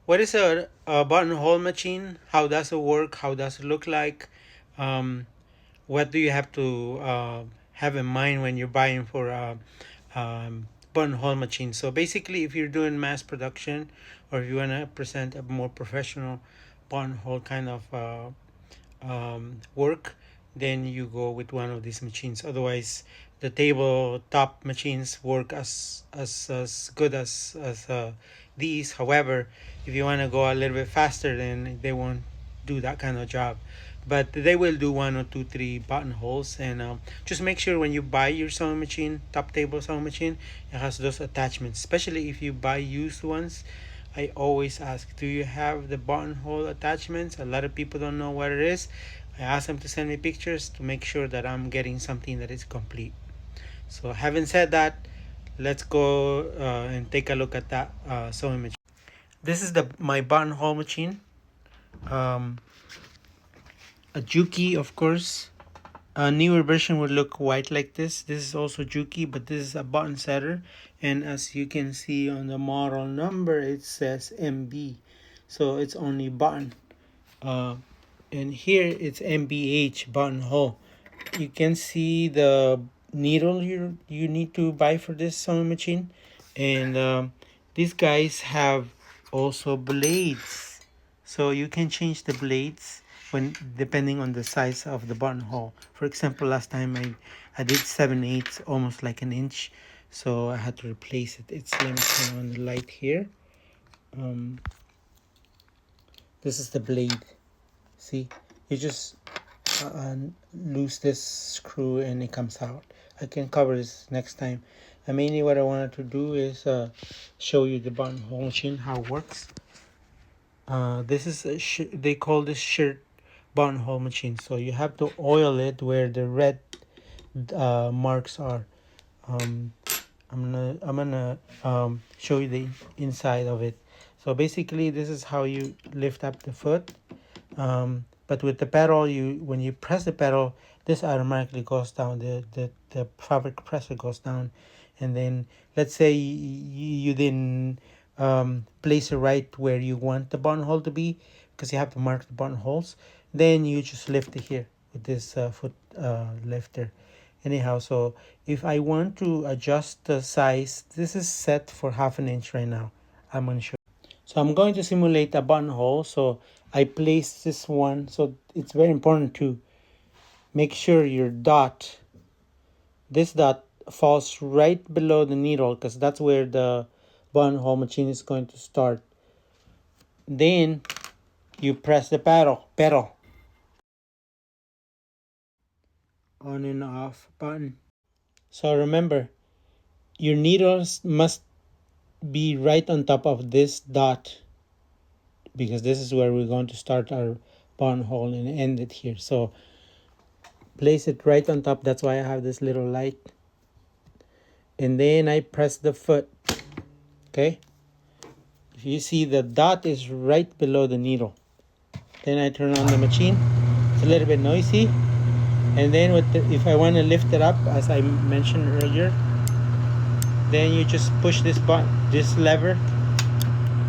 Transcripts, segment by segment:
What is a buttonhole machine? How does it work? How does it look like? Um, what do you have to have in mind when you're buying for a buttonhole machine? So basically, if you're doing mass production, or if you want to present a more professional buttonhole kind of work, then you go with one of these machines. Otherwise, the tabletop machines work as good as these. However, if you want to go a little bit faster, then they won't do that kind of job. But they will do one or two, three buttonholes, and just make sure when you buy your sewing machine, top table sewing machine, it has those attachments. Especially if you buy used ones, I always ask, do you have the buttonhole attachments? A lot of people don't know what it is. I ask them to send me pictures to make sure that I'm getting something that is complete. So, having said that, let's go and take a look at that sewing machine. This is the my buttonhole machine. Um, a Juki, of course. A newer version would look white like this. This is also Juki, but this is a button setter. And as you can see on the model number, it says MB. So it's only button. Uh, and here it's MBH buttonhole. You can see the needle you need to buy for this sewing machine. And these guys have also blades. So you can change the blades when depending on the size of the buttonhole. For example, last time I did 7/8, almost like an inch, so I had to replace it. It's, let me turn on the light here. Um, this is the blade. See, you just loose this screw and it comes out. I can cover this next time. And mainly what I wanted to do is show you the buttonhole machine, how it works. This is they call this shirt buttonhole machine. So you have to oil it where the red marks are. Um, I'm gonna show you the inside of it. So basically, this is how you lift up the foot. But with the pedal, when you press the pedal, this automatically goes down. The fabric presser goes down, and then let's say you didn't place it right where you want the buttonhole to be, because you have to mark the buttonholes. Then you just lift it here with this foot lifter. Anyhow, so if I want to adjust the size, this is set for 1/2 inch right now. I'm gonna show. So I'm going to simulate a buttonhole. So I place this one. So it's very important to make sure this dot falls right below the needle, because that's where the buttonhole machine is going to start. Then you press the pedal on and off button. So remember, your needles must be right on top of this dot, because this is where we're going to start our buttonhole and end it here. So place it right on top. That's why I have this little light. And then I press the foot. Okay, if you see, the dot is right below the needle. Then I turn on the machine. It's a little bit noisy. And then if I want to lift it up, as I mentioned earlier, then you just push this lever,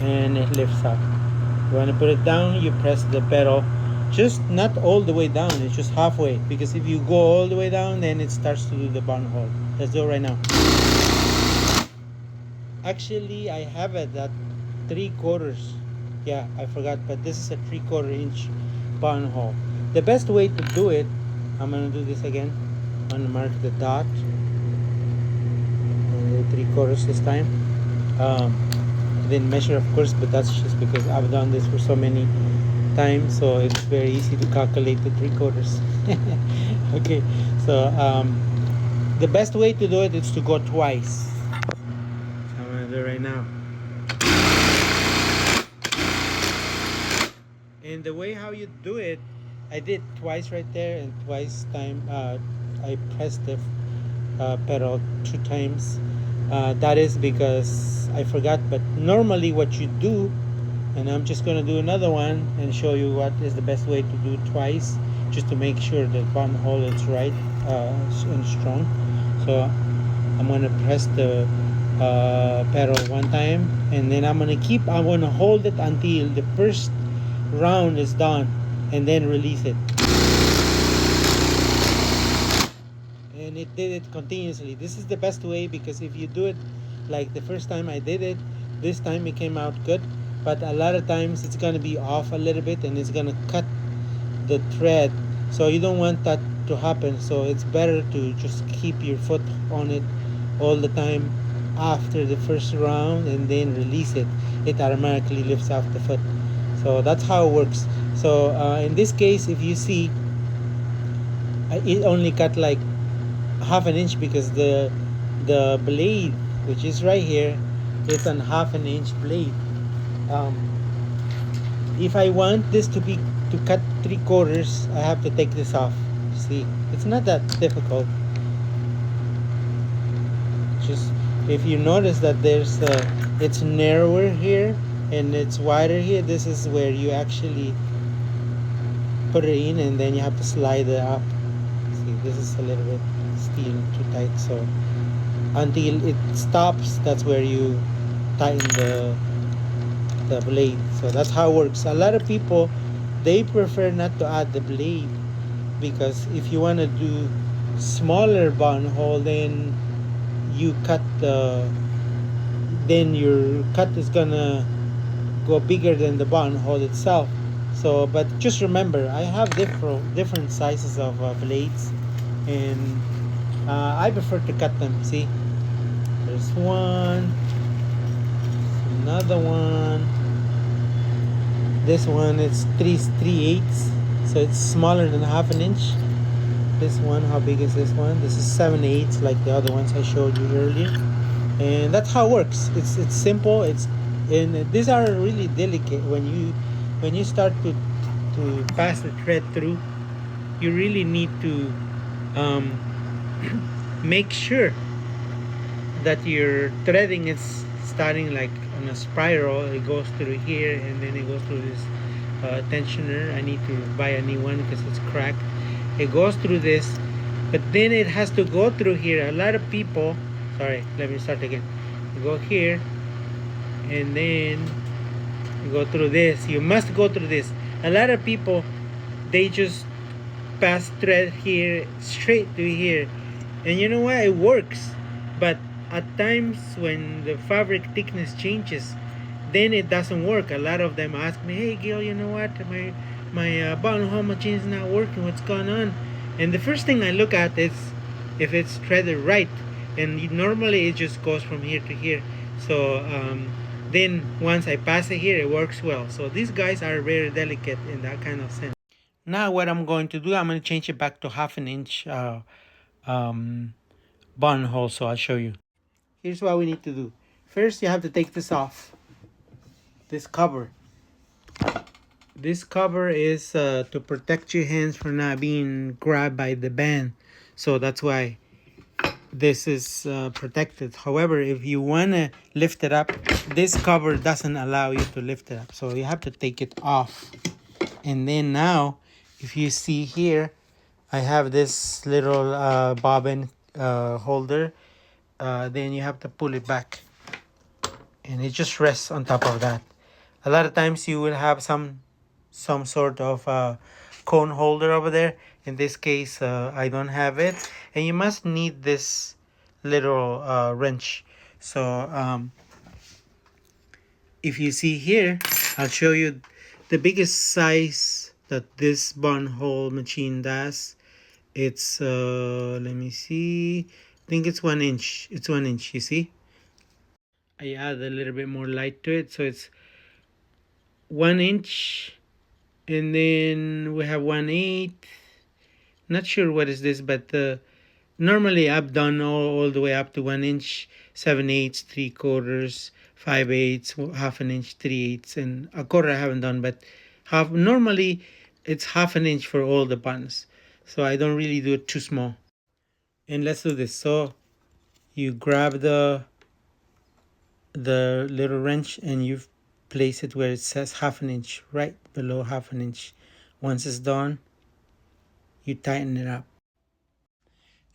and it lifts up. You want to put it down, you press the pedal, just not all the way down, it's just halfway, because if you go all the way down, then it starts to do the buttonhole. Let's do it right now. Actually, I have it at 3/4. Yeah, I forgot, but this is a 3/4 inch buttonhole. The best way to do it, I'm gonna do this again. I'm gonna mark the dot. And do 3/4 this time. I didn't measure, of course, but that's just because I've done this for so many times, so it's very easy to calculate the 3/4. Okay, so the best way to do it is to go twice. I'm gonna do it right now. And the way how you do it, I did twice right there, and twice time I pressed the pedal 2 times. That is because I forgot, but normally what you do, and I'm just going to do another one and show you what is the best way to do twice, just to make sure the buttonhole is right and strong. So I'm going to press the pedal 1 time, And then I'm gonna hold it until the first round is done, and then release it. And it did it continuously. This is the best way, because if you do it like the first time I did it, this time it came out good, but a lot of times it's gonna be off a little bit and it's gonna cut the thread, so you don't want that to happen. So it's better to just keep your foot on it all the time after the first round, and then release it. It automatically lifts off the foot. So that's how it works. So in this case, if you see, it only cut like half an inch, because the blade, which is right here, is an half an inch blade. um, if I want this to cut 3/4, I have to take this off. See, it's not that difficult. Just, if you notice that it's narrower here and it's wider here, this is where you actually put it in, and then you have to slide it up. See, this is a little bit still too tight, so until it stops, that's where you tighten the blade. So that's how it works. A lot of people, they prefer not to add the blade, because if you want to do smaller buttonhole, then you cut then your cut is gonna go bigger than the buttonhole itself. So, but just remember, I have different sizes of blades, and I prefer to cut them. See, there's one, another one. This one is 3/8, so it's smaller than half an inch. This one, how big is this one? This is 7/8, like the other ones I showed you earlier. And that's how it works. It's simple. And these are really delicate. When you start to pass the thread through, you really need to um, make sure that your threading is starting like on a spiral. It goes through here, and then it goes through this tensioner. I need to buy a new one because it's cracked. It goes through this, but then it has to go through here. A lot of people, sorry, let me start again. You go here, and then you go through this. You must go through this. A lot of people, they just pass thread here straight to here, and you know what, it works. But at times when the fabric thickness changes, then it doesn't work. A lot of them ask me, hey Gil, you know what, my buttonhole machine is not working, what's going on? And the first thing I look at is if it's threaded right, and normally it just goes from here to here. So then once I pass it here, it works well. So these guys are very delicate in that kind of sense. Now what I'm going to do, I'm going to change it back to half an inch buttonhole, so I'll show you. Here's what we need to do. First, you have to take this off. This cover. This cover is to protect your hands from not being grabbed by the band. So that's why this is protected. However, if you want to lift it up, this cover doesn't allow you to lift it up. So you have to take it off. And then now, if you see here, I have this little bobbin holder. Then you have to pull it back, and it just rests on top of that. A lot of times you will have some sort of cone holder over there. In this case, I don't have it, and you must need this little wrench. So if you see here, I'll show you the biggest size that this buttonhole machine does. It's let me see, I think it's 1 inch. It's 1 inch, you see. I add a little bit more light to it, so it's 1 inch, and then we have 1/8. Not sure what is this, but normally I've done all the way up to 1 inch, 7/8, 3/4, 5/8, half an inch, 3/8, and a quarter I haven't done, but half. Normally it's half an inch for all the buttons, so I don't really do it too small. And let's do this. So you grab the little wrench, and you place it where it says half an inch, right below half an inch. Once it's done, you tighten it up.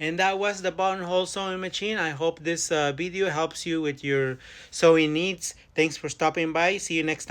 And that was the buttonhole sewing machine. I hope this video helps you with your sewing needs. Thanks for stopping by. See you next time.